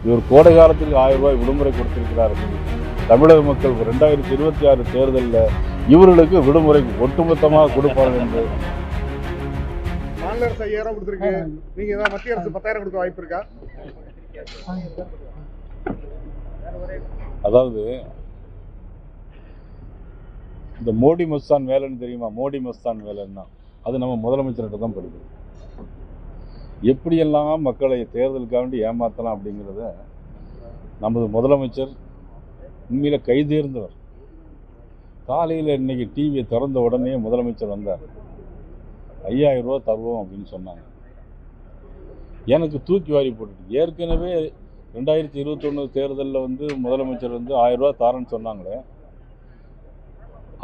இவர் கோடை காலத்தில் 1000 ரூபாய் விடுமுறை கொடுத்திருக்கிறார்கள். தமிழக மக்கள் 2026 தேர்தலில் இவர்களுக்கு விடுமுறை ஒட்டுமொத்தமாக கொடுப்பார்கள் என்று. மாநில அரசு 5000 கொடுத்துருக்கு, நீங்க ஏதாவது மத்திய அரசு 10,000 கொடுக்க வாய்ப்பு இருக்கா? அதாவது இந்த மோடி மஸ்தான் வேலைன்னு தெரியுமா? மோடி மஸ்தான் வேலைன்னா அது நம்ம முதலமைச்சர்கிட்ட தான் படிக்கும். எப்படியெல்லாம் மக்களை தேர்தலுக்காக வேண்டி ஏமாற்றலாம் அப்படிங்கிறத நமது முதலமைச்சர் உண்மையில கைதேர்ந்தவர். காலையில் இன்னைக்கு டிவியை திறந்த உடனே முதலமைச்சர் வந்தார். 5000 ரூபா தருவோம் அப்படின்னு சொன்னாங்க. எனக்கு தூக்கி வாரி போட்டுட்டு, ஏற்கனவே 2021 தேர்தலில் முதலமைச்சர் 1000 ரூபா தாரேன்னு சொன்னாங்களே,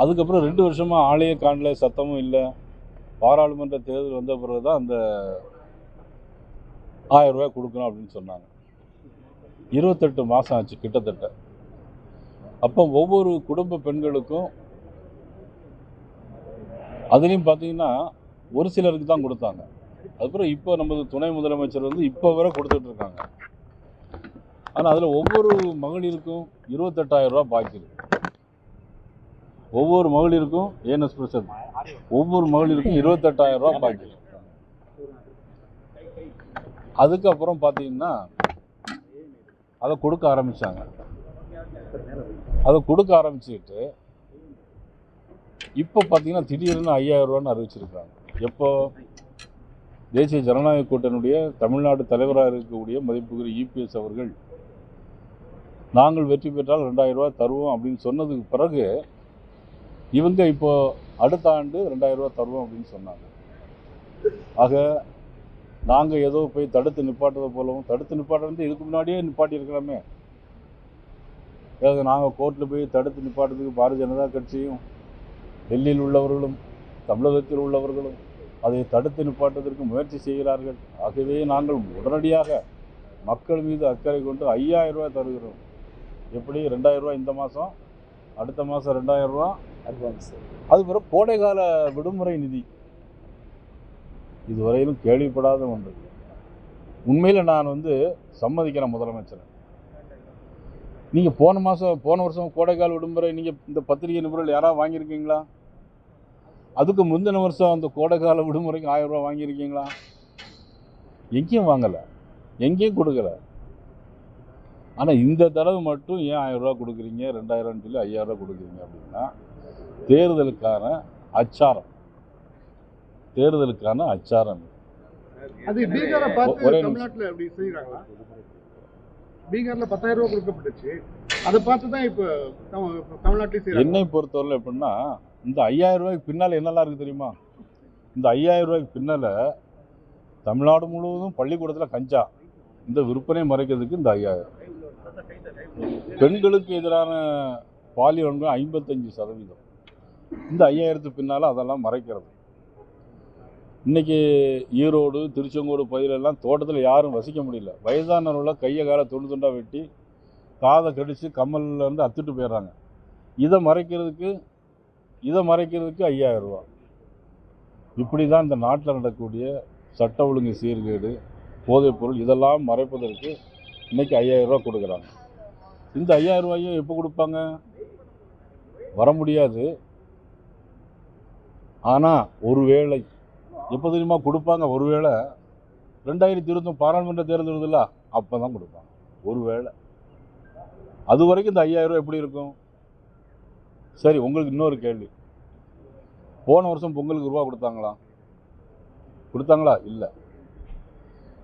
அதுக்கப்புறம் 2 வருஷமாக ஆளையே காணல, சத்தமும் இல்லை. பாராளுமன்ற தேர்தல் வந்த பிறகு தான் அந்த 1000 ரூபாய் கொடுக்கணும் அப்படின்னு சொன்னாங்க. 28 மாதம் ஆச்சு கிட்டத்தட்ட. அப்போ ஒவ்வொரு குடும்ப பெண்களுக்கும் அதுலேயும் பார்த்தீங்கன்னா ஒரு சிலருக்கு தான் கொடுத்தாங்க. அதுக்கப்புறம் இப்போ நமது துணை முதலமைச்சர் இப்போ வரை கொடுத்துட்டு இருக்காங்க. ஆனால் அதில் ஒவ்வொரு மகளிருக்கும் 28,000 ரூபா பாக்கி இருக்கு. ஒவ்வொரு மகளிருக்கும் ஏஎன்எஸ் பிரசாத் ஒவ்வொரு மகளிருக்கும் 28,000 ரூபா பாக்கி இருக்கு. அதுக்கப்புறம் பார்த்தீங்கன்னா அதை கொடுக்க ஆரம்பித்தாங்க. அதை கொடுக்க ஆரம்பிச்சுக்கிட்டு இப்போ பார்த்தீங்கன்னா திடீர்னு 5000 ரூபான்னு அறிவிச்சிருக்காங்க. எப்போ? தேசிய ஜனநாயக கூட்டணியுடைய தமிழ்நாடு தலைவராக இருக்கக்கூடிய மதிப்புக்குரிய இபிஎஸ் அவர்கள் நாங்கள் வெற்றி பெற்றால் 2000 ரூபாய் தருவோம் அப்படின்னு சொன்னதுக்கு பிறகு இவங்க இப்போ அடுத்த ஆண்டு 2000 ரூபாய் தருவோம் அப்படின்னு சொன்னாங்க. ஆக நாங்கள் ஏதோ போய் தடுத்து நிப்பாட்டுறதை போலவும், தடுத்து நிப்பாட்டுறது இதுக்கு முன்னாடியே நிப்பாட்டியிருக்கலாமே. ஏதாவது நாங்கள் கோர்ட்டில் போய் தடுத்து நிப்பாட்டுறதுக்கு பாரதிய ஜனதா கட்சியும் டெல்லியில் உள்ளவர்களும் தமிழகத்தில் உள்ளவர்களும் அதை தடுத்து நிப்பாட்டுவதற்கு முயற்சி செய்கிறார்கள். ஆகவே நாங்கள் உடனடியாக மக்கள் மீது அக்கறை கொண்டு 5000 ரூபாய் தருகிறோம். எப்படி? 2000 ரூபாய் இந்த மாதம், அடுத்த மாதம் 2000 ரூபா அட்வான்ஸ். அதுக்கப்புறம் கோடைகால விடுமுறை நிதி இதுவரையிலும் கேள்விப்படாத ஒன்று. உண்மையில் நான் சம்மதிக்கிறேன் முதலமைச்சர். நீங்கள் போன வருஷம் கோடைகால விடுமுறை நீங்கள் இந்த பத்திரிகை நிபுணர்கள் யாராவது வாங்கியிருக்கீங்களா? அதுக்கு முந்தின வருஷம் அந்த கோடைகால விடுமுறைக்கு 1000 ரூபா வாங்கியிருக்கீங்களா? எங்கேயும் வாங்கலை, எங்கேயும் கொடுக்கல. ஆனால் இந்த தடவை மட்டும் ஏன் 1000 ரூபா கொடுக்குறீங்க, 2000 சொல்லி 5000 ரூபா கொடுக்குறீங்க அப்படின்னா தேர்தலுக்கான அச்சாரம். தேர்தலுக்கான அச்சாரம். அது பீகாரை பார்த்து தமிழ்நாட்டில் அப்படி செய்கிறாங்களா? பீகாரில் 10,000 ரூபா கொடுக்கப்பட்டுச்சு, அதை பார்த்து தான் இப்போ தமிழ்நாட்டில் செய்கிறாங்க. என்னை பொறுத்தவரை எப்படின்னா, இந்த 5000 ரூபாய்க்கு பின்னால் என்னெல்லாம் இருக்குது தெரியுமா? இந்த 5000 ரூபாய்க்கு பின்னால் தமிழ்நாடு முழுவதும் பள்ளிக்கூடத்தில் கஞ்சா இந்த விற்பனை மறைக்கிறதுக்கு இந்த 5000. பெண்களுக்கு எதிரான பாலியல் வன்கொடுமை 55%. இந்த 5000க்கு பின்னால் அதெல்லாம் மறைக்கிறது. இன்றைக்கி ஈரோடு, திருச்செங்கோடு பகுதியிலெல்லாம் தோட்டத்தில் யாரும் வசிக்க முடியல. வயதானவர்கள கையை காலை துண்டு துண்டாக வெட்டி காதை கடித்து கம்மல்லேருந்து அத்துட்டு போயிடுறாங்க. இதை மறைக்கிறதுக்கு 5000 ரூபா. இப்படி தான் இந்த நாட்டில் நடக்கக்கூடிய சட்ட ஒழுங்கு சீர்கேடு, போதைப்பொருள் இதெல்லாம் மறைப்பதற்கு இன்றைக்கி 5000 ரூபா கொடுக்குறாங்க. இந்த 5000 ரூபாயும் எப்போ கொடுப்பாங்க? வர முடியாது. ஆனால் ஒருவேளை எப்போ தெரியுமா கொடுப்பாங்க? ஒருவேளை 2021 பாராளுமன்ற தேர்தல் வருதுல்ல, அப்போ தான் கொடுப்பாங்க. ஒருவேளை அது வரைக்கும் இந்த 5000 ரூபா எப்படி இருக்கும்? சரி, உங்களுக்கு இன்னொரு கேள்வி. போன வருஷம் பொங்கலுக்கு ரூபா கொடுத்தாங்களா? இல்லை.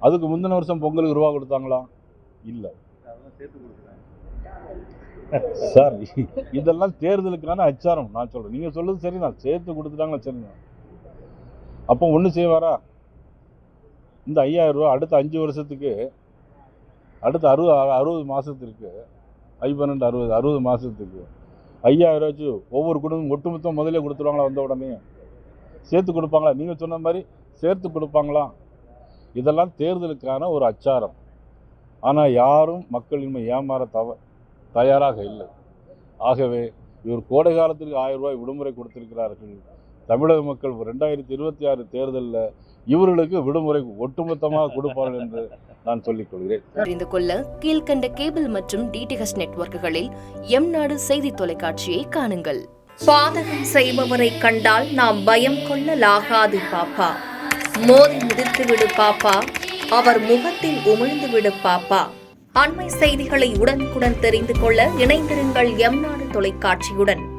அதுக்கு முந்தின வருஷம் பொங்கலுக்கு ரூபா கொடுத்தாங்களா? இல்லை. சார், இதெல்லாம் தேர்தலுக்கான அச்சாரம். நான் சொல்கிறேன், நீங்கள் சொல்லுறது சரி தான். சேர்த்து கொடுத்துட்டாங்களா? சரிங்க. அப்போ ஒன்று செய்வாரா? இந்த 5000 ரூபா அடுத்த 5 வருஷத்துக்கு, அடுத்த 60 மாதத்திற்கு, 60 மாதத்துக்கு 5000 ரூபாச்சு ஒவ்வொரு குடும்பம் ஒட்டுமொத்தம் முதலே கொடுத்துருவாங்களா? வந்த உடனே சேர்த்து கொடுப்பாங்களா? நீங்கள் சொன்ன மாதிரி சேர்த்து கொடுப்பாங்களா? இதெல்லாம் தேர்தலுக்கான ஒரு அச்சாரம். ஆனால் யாரும் மக்களின்மை ஏமாற தயாராக இல்லை. ஆகவே இவர் கோடை காலத்திற்கு 1000 ரூபாய் விடுமுறை கொடுத்திருக்கிறார்கள். தமிழக மக்கள் 2026 தேர்தலில் இவர்களுக்கு விடுமுறை ஒட்டுமொத்தமாக கொடுப்பார்கள் என்று நான் சொல்லிக் கொள்கிறேன். அறிந்து கொள்ள கீழ்கண்ட கேபிள் மற்றும் டிடிஹெச் நெட்வொர்க்குகளில் எம் நாடு செய்தி தொலைக்காட்சியை காணுங்கள். பாதகம் செய்பவரை கண்டால் நாம் பயம் கொள்ளலாகாது பாப்பா. மோதி மிதித்து விடு பாப்பா, அவர் முகத்தில் உமிழ்ந்து விடு பாப்பா. அண்மை செய்திகளை உடனுக்குடன் தெரிந்து கொள்ள இணைந்திருங்கள் எம் நாடு தொலைக்காட்சியுடன்.